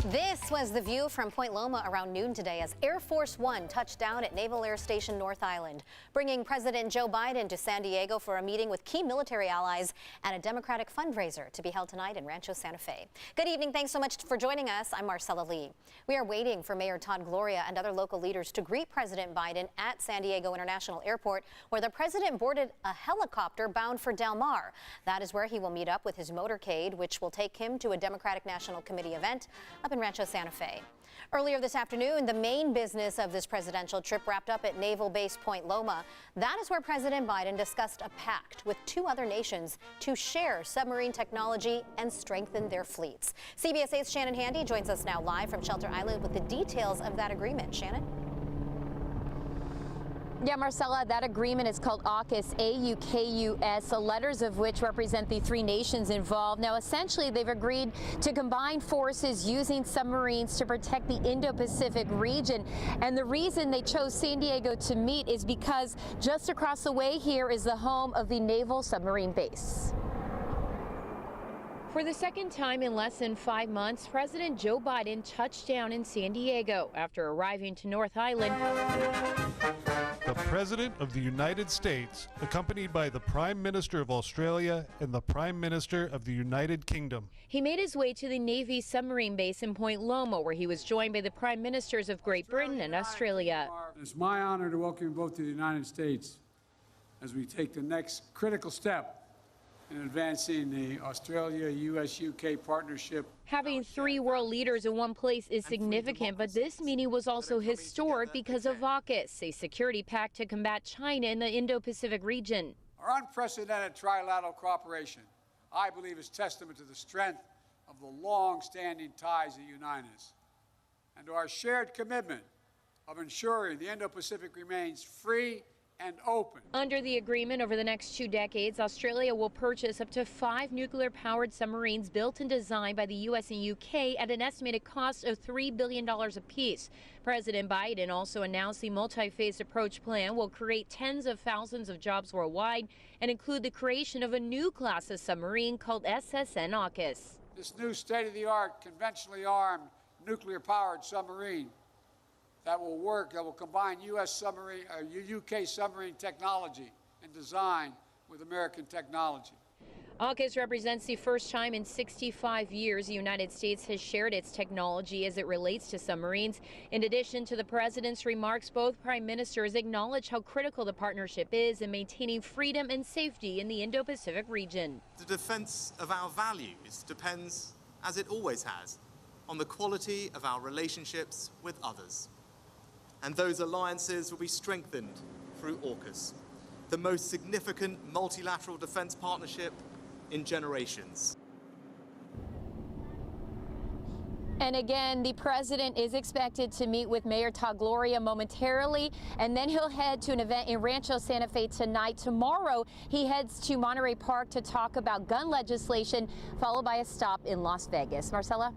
This was the view from Point Loma around noon today as Air Force One touched down at Naval Air Station North Island, bringing President Joe Biden to San Diego for a meeting with key military allies and a Democratic fundraiser to be held tonight in Rancho Santa Fe. Good evening. Thanks so much for joining us. I'm Marcella Lee. We are waiting for Mayor Todd Gloria and other local leaders to greet President Biden at San Diego International Airport, where the president boarded a helicopter bound for Del Mar. That is where he will meet up with his motorcade, which will take him to a Democratic National Committee event up in Rancho Santa Fe. Earlier this afternoon, the main business of this presidential trip wrapped up at Naval Base Point Loma. That is where President Biden discussed a pact with two other nations to share submarine technology and strengthen their fleets. CBS 8's Shannon Handy joins us now live from Shelter Island with the details of that agreement. Shannon? Yeah, Marcella, that agreement is called AUKUS, AUKUS, the letters of which represent the three nations involved. Now, essentially, they've agreed to combine forces using submarines to protect the Indo-Pacific region. And the reason they chose San Diego to meet is because just across the way here is the home of the Naval Submarine Base. For the second time in less than 5 months, President Joe Biden touched down in San Diego after arriving to North Island. The President of the United States, accompanied by the Prime Minister of Australia and the Prime Minister of the United Kingdom. He made his way to the Navy submarine base in Point Loma, where he was joined by the Prime Ministers of Great Britain and Australia. It's my honor to welcome you both to the United States as we take the next critical step in advancing the Australia-US-UK partnership. Having three world leaders in one place is significant, but this meeting was also historic because of AUKUS, a security pact to combat China in the Indo-Pacific region. Our unprecedented trilateral cooperation, I believe, is testament to the strength of the long-standing ties that unite us and to our shared commitment of ensuring the Indo-Pacific remains free and open. Under the agreement, over the next 2 decades, Australia will purchase up to 5 nuclear-powered submarines built and designed by the U.S. and U.K. at an estimated cost of $3 billion apiece. President Biden also announced the multi-phase approach plan will create tens of thousands of jobs worldwide and include the creation of a new class of submarine called SSN AUKUS. This new state-of-the-art, conventionally armed, nuclear-powered submarine that will combine UK submarine technology and design with American technology. AUKUS represents the first time in 65 years the United States has shared its technology as it relates to submarines. In addition to the president's remarks, both prime ministers acknowledge how critical the partnership is in maintaining freedom and safety in the Indo-Pacific region. The defense of our values depends, as it always has, on the quality of our relationships with others. And those alliances will be strengthened through AUKUS, the most significant multilateral defense partnership in generations. And again, the president is expected to meet with Mayor Todd Gloria momentarily, and then he'll head to an event in Rancho Santa Fe tonight. Tomorrow, he heads to Monterey Park to talk about gun legislation, followed by a stop in Las Vegas. Marcella?